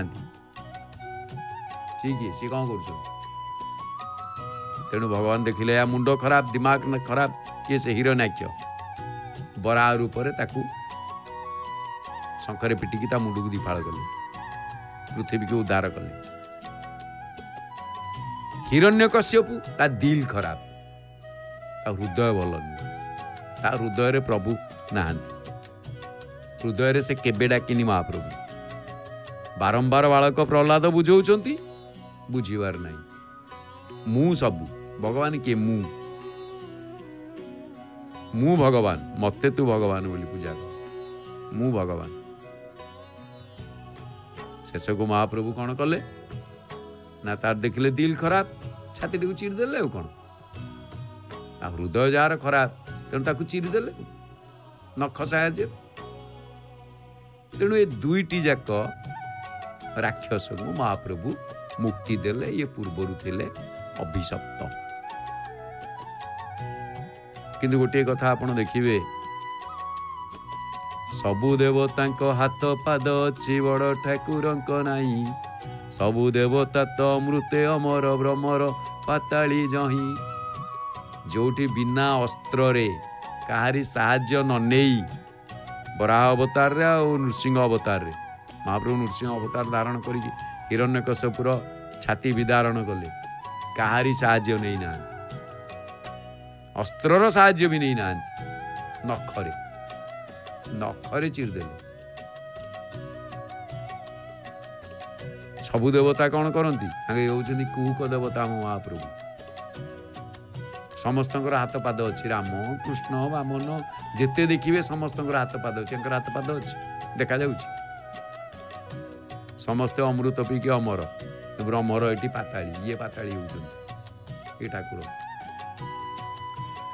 ठीक है सी कौन कर। तेणु भगवान देखिले या मुंड खराब दिमाग न खराब किए से हिरण्याक्ष बराह रूप शंखरे पिटिकी ता मुंड को दिफाड़ कले पृथ्वी को उद्धार कले। हिरण्यकश्यपु ता दिल खराब ता हृदय भल नुह ता हृदय रे प्रभु नहांती हृदय रे से केबे डाकिनी महाप्रभु बारंबार बालक प्रहलाद बुझौछंती बुझीबार नहीं। मु सबु भगवान के मु भगवान मते तू भगवान बोली पूजा कर मु भगवान। शेष को महाप्रभु कौन कले ना तार देखिले दिल खराब छाती को चिरीदेले कौन हृदय जार खराब तेणु ताकू चिरीदेले नख साहाଯ୍य। तेणु ये दुईटी जाक राक्षस को महाप्रभु मुक्ति देले। ये पूर्वरु थिले अभिशप्त। किंतु गोटे कथा आपण देखिबे सबु देवता हाथ पाद अच्छी बड़ ठाकुर नाही सबु देवता तो अमृते अमर ब्रह्मर पाताली जही। जोठी बिना अस्त्र रे कहारी साहाଯ୍य न नेई बराह अवतार रे और नृसिंह अवतार रे महाप्रभु नृसिंह अवतार धारण करी हिरण्यकश्यपुर छाती विदारण कले कहारी साहाଯ୍य नहीं ना अस्त्रर साहाଯ୍य भी नहीं ना नखरे चिरदेले। सबु देवता कौन करती होउछन्ती कुहुक देवता हम महाप्रभु समस्त हाथ पाद अच्छी राम कृष्ण वामन जेते देखिए समस्त हाथ पाद अच्छे हाथ पाद अच्छी देखा जाउछि समस्ते अमृत पीके अमर ब्रह्मर एटी पाताली ये पाताली होउछन्ती ये ठाकुर।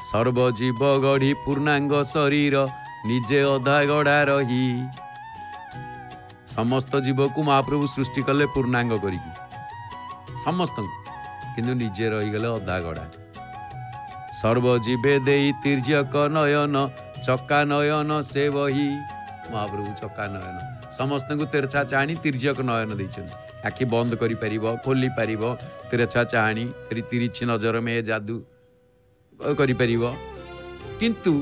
सर्वजीव गढ़ी पूर्णांग शरीर निजे अधा गढ़ा रही समस्त जीव को महाप्रभु सृष्टि कले पूर्णांग करिकी समस्त किंतु निजे रहीगले अधा गढ़ा। सर्वजीवे देई तिर्यक नयन चक्का नयन से वही महाप्रभु चक्का नयन समस्त को तेरछा चाणी तिर्यक नयन देइछन आखि बंद करि परिबो खोली परिबो तेरछा चाणी तिरिछि नजर में जादू करि परिबो किंतु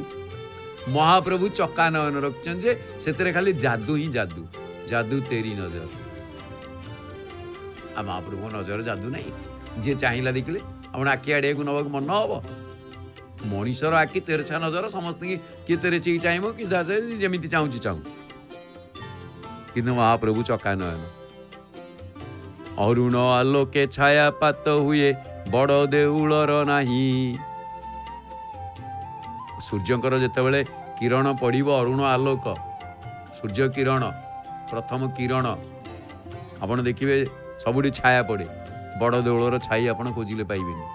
महाप्रभु चक्का नयन रखछन जे सेतरे खाली जादू ही जादू जादू तेरी नजर आ महाप्रभु नजर जादू नहीं जे चाहिला देखले आपण आखि आड़े को नबक मन हबो मनीषर आखि तेरछा नजर समस्त किए तेरेछि चाहिबो कि जेमिति चाहूची चाहू किंतु महाप्रभु चक्का नयन। अरुण आलोके छाया पात हुए बड़ देउलर नाही सूर्यंकर जेतेबेले किरण पड़िबो अरुण आलोक सूर्य किरण प्रथम किरण आपण देखिबे सबुठी छाया पड़े बड़ देउलर छाई आपण खोजिले पाइबेनी।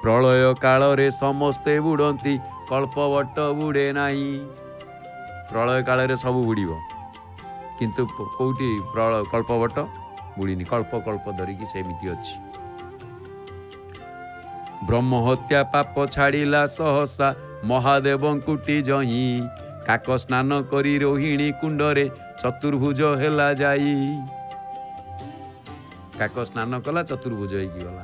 प्रलय काल रे समस्ते बुड़ती कल्पवट बुड़े नाही प्रलय काल रे सब बुड़ीबो किंतु कोउटी कल्पवट बुड़ीनी कल्प कल्प धरिकी सेमिति अछि। ब्रह्म हत्या पाप छाड़िला सहसा महादेव कुटी जही काक स्नान करी रोहिणी कुंडरे चतुर्भुज हेला जाई काक स्नान कला चतुर्भुज होइकी गला।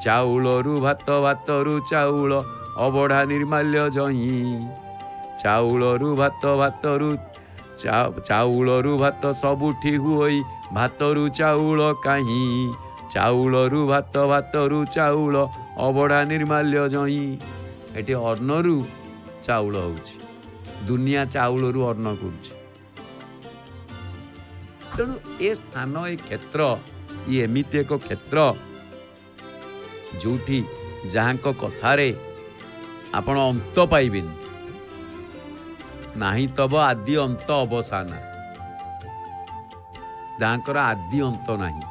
चाउलरू भात भातरू चाउल अबढ़ा निर्माल्य जही ଚାଉଳରୁ ଭାତ ଭାତରୁ ଚାଉଳରୁ ଭାତ ସବୁଠି ହୁଏ ଭାତରୁ ଚାଉଳ କାହିଁ ଚାଉଳରୁ ଭାତ ଭାତରୁ ଚାଉଳ ଅବଢ଼ା ନିର୍ମାଲ୍ୟ ଜଇଁ ଏଠି ଅନ୍ନରୁ ଚାଉଳ ହେଉଛି ଦୁନିଆ ଚାଉଳରୁ ଅନ୍ନ କରୁଛି ତେଣୁ ଏ ସ୍ଥାନ ଏ କ୍ଷେତ୍ର ଇ ଏମିତି ଏକ କ୍ଷେତ୍ର ଯୋଉଠି ଯାହାଙ୍କ କଥାରେ ଆପଣ ଅନ୍ତ ପାଇବେନି ନାହିଁ ତବ ଆଦି ଅନ୍ତ ଅବସାନ ଯାହାଙ୍କର ଆଦି ଅନ୍ତ ନାହିଁ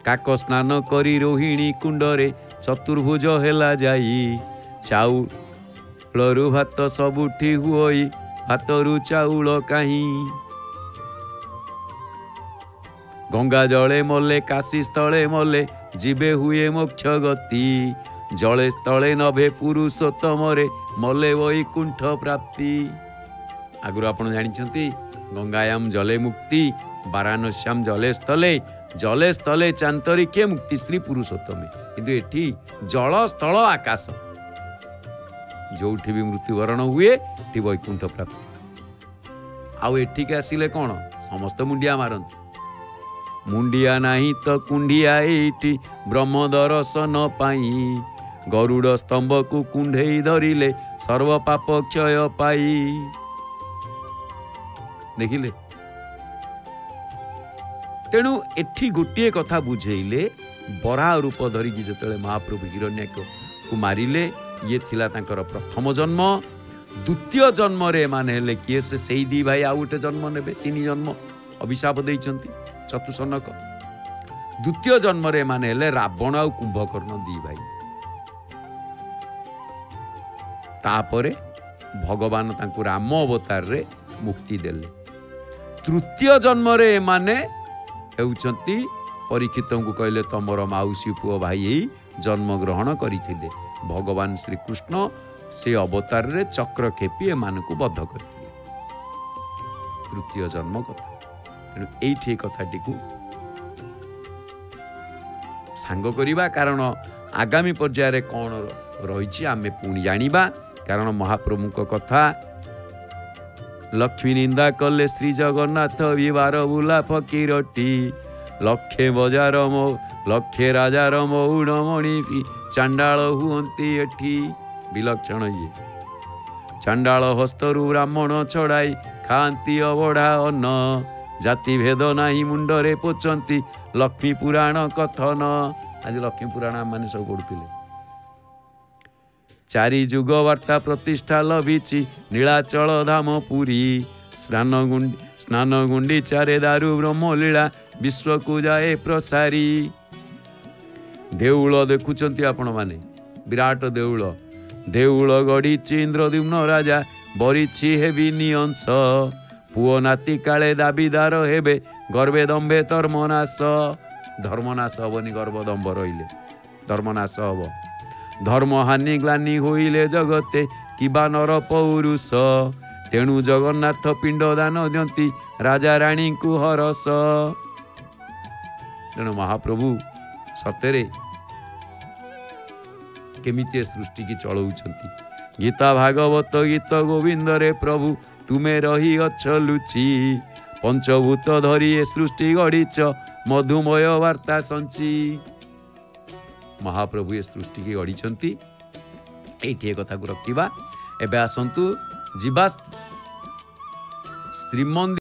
କାକ ସ୍ନାନ କରି ରୋହିଣୀ କୁଣ୍ଡରେ ଚତୁର୍ଭୁଜ ହେଲା ଯାଇ ଚାଉଳରୁ ଭାତ ସବୁଠି ହୁଏ ଭାତରୁ ଚାଉଳ କାହିଁ ଗଙ୍ଗା ଜଳେ ମଲେ କାଶୀ ସ୍ଥଳେ ମଲେ ଯିବେ ହୁଏ ମୋକ୍ଷ ଗତି ଜଳେ ସ୍ଥଳେ ନଭେ ପୁରୁଷୋତ୍ତମରେ ମଲେ ବୈକୁଣ୍ଠ ପ୍ରାପ୍ତି ଆଗରୁ ଆପଣ ଜାଣିଛନ୍ତି ଗଙ୍ଗାୟାମ ଜଲେ ମୁକ୍ତି ବାରାଣସ୍ୟାମ ଜଲେ ସ୍ଥଳେ ଚାନ୍ତରିକେ ମୁକ୍ତି ଶ୍ରୀ ପୁରୁଷୋତ୍ତମେ କିନ୍ତୁ ଏଠି ଜଳ ସ୍ଥଳ ଆକାଶ ଯୋଉଠି ବି ମୃତ୍ୟୁବରଣ ହୁଏ ଏଠି ବୈକୁଣ୍ଠ ପ୍ରାପ୍ତି ଆଉ ଏଠିକି ଆସିଲେ କ'ଣ ସମସ୍ତେ ମୁଣ୍ଡିଆ ମାରନ୍ତି ମୁଣ୍ଡିଆ ନାହିଁ ତ କୁଣ୍ଡିଆ ଏଇଠି ବ୍ରହ୍ମ ଦର୍ଶନ ପାଇଁ ଗରୁଡ଼ ସ୍ତମ୍ଭକୁ କୁଣ୍ଢେଇ ଧରିଲେ ସର୍ବ ପାପ କ୍ଷୟ ପାଇ ଦେଖିଲେ ତେଣୁ ଏଠି ଗୋଟିଏ କଥା ବୁଝେଇଲେ ବରାହ ରୂପ ଧରିକି ଯେତେବେଳେ ମହାପ୍ରଭୁ ହିରଣ୍ୟାକ୍ଷକୁ ମାରିଲେ ଇଏ ଥିଲା ତାଙ୍କର ପ୍ରଥମ ଜନ୍ମ ଦ୍ୱିତୀୟ ଜନ୍ମରେ ଏମାନେ ହେଲେ କିଏ ସେ ସେଇ ଦି ଭାଇ ଆଉ ଗୋଟେ ଜନ୍ମ ନେବେ 3 ଜନ୍ମ ଅଭିଶାପ ଦେଇଛନ୍ତି ଚତୁସନକ ଦ୍ୱିତୀୟ ଜନ୍ମରେ ଏମାନେ ହେଲେ ରାବଣ ଆଉ କୁମ୍ଭକର୍ଣ୍ଣ 2 ଭାଇ ତାପରେ ଭଗବାନ ତାଙ୍କୁ ରାମ ଅବତାରରେ ମୁକ୍ତି ଦେଲେ ତୃତୀୟ ଜନ୍ମରେ ଏମାନେ ହେଉଛନ୍ତି ପରୀକ୍ଷିତଙ୍କୁ କହିଲେ ତମର ମାଉସୀ ପୁଅ ଭାଇ ଏଇ ଜନ୍ମଗ୍ରହଣ କରିଥିଲେ ଭଗବାନ ଶ୍ରୀକୃଷ୍ଣ ସେ ଅବତାରରେ ଚକ୍ର ଖେପି ଏମାନଙ୍କୁ ବଦ୍ଧ କରିଥିଲେ ତୃତୀୟ ଜନ୍ମ କଥା ତେଣୁ ଏଇଠି କଥାଟିକୁ ସାଙ୍ଗ କରିବା କାରଣ ଆଗାମୀ ପର୍ଯ୍ୟାୟରେ କ'ଣ ରହିଛି ଆମେ ପୁଣି ଜାଣିବା କାରଣ ମହାପ୍ରଭୁଙ୍କ କଥା ଲକ୍ଷ୍ମୀ ନିନ୍ଦା କଲେ ଶ୍ରୀ ଜଗନ୍ନାଥ ବିବାର ବୁଲା ଫକୀରଟି ଲକ୍ଷେ ରାଜାର ମଉଣମଣି ଚାଣ୍ଡାଳ ହୁଅନ୍ତି ଏଠି ବିଲକ୍ଷଣ ଇଏ ଚାଣ୍ଡାଳ ହସ୍ତରୁ ବ୍ରାହ୍ମଣ ଛଡ଼ାଇ ଖାଆନ୍ତି ଅବଢ଼ା ଅନ୍ନ ଜାତି ଭେଦ ନାହିଁ ମୁଣ୍ଡରେ ପୋଛନ୍ତି ଲକ୍ଷ୍ମୀ ପୁରାଣ କଥନ ଆଜି ଲକ୍ଷ୍ମୀ ପୁରାଣ ଆମମାନେ ସବୁ ପଢୁଥିଲେ 4 ଯୁଗ ବାର୍ତ୍ତା ପ୍ରତିଷ୍ଠା ଲଭିଛି ନୀଳାଚଳ ଧାମ ପୁରୀ ସ୍ନାନ ଗୁଣ୍ଡିଚାରେ ଦାରୁ ବ୍ରହ୍ମଲୀଳା ବିଶ୍ୱକୁ ଯାଏ ପ୍ରସାରୀ ଦେଉଳ ଦେଖୁଛନ୍ତି ଆପଣ ମାନେ ବିରାଟ ଦେଉଳ ଗଢ଼ିଛି ଇନ୍ଦ୍ରଦ୍ୟୁମ୍ନ ରାଜା ବରିଛି ହେବି ନିଅଂଶ ପୁଅ ନାତି କାଳେ ଦାବିଦାର ହେବେ ଗର୍ବେ ଦମ୍ଭେ ଧର୍ମନାଶ ହବନି ଗର୍ବ ଦମ୍ଭ ରହିଲେ ଧର୍ମନାଶ ହବ ଧର୍ମ ହାନି ଗ୍ଲାନି ହୋଇଲେ ଜଗତେ କିବା ନର ପୌରୁଷ ତେଣୁ ଜଗନ୍ନାଥ ପିଣ୍ଡ ଦାନ ଦିଅନ୍ତି ରାଜା ରାଣୀଙ୍କୁ ହରସ ତେଣୁ ମହାପ୍ରଭୁ ସତରେ କେମିତି ସୃଷ୍ଟିକି ଚଳଉଛନ୍ତି ଗୀତା ଭାଗବତ ଗୀତ ଗୋବିନ୍ଦରେ ପ୍ରଭୁ ତୁମେ ରହିଅଛ ଲୁଚି ପଞ୍ଚଭୂତ ଧରି ଏ ସୃଷ୍ଟି ଗଢ଼ିଛ ମଧୁମୟ ବାର୍ତ୍ତା ସଞ୍ଚି ମହାପ୍ରଭୁ ଏ ସୃଷ୍ଟିକି ଗଢ଼ିଛନ୍ତି ଏଇଠି ଏ କଥାକୁ ରଖିବା ଏବେ ଆସନ୍ତୁ ଯିବା ଶ୍ରୀମନ୍ଦିର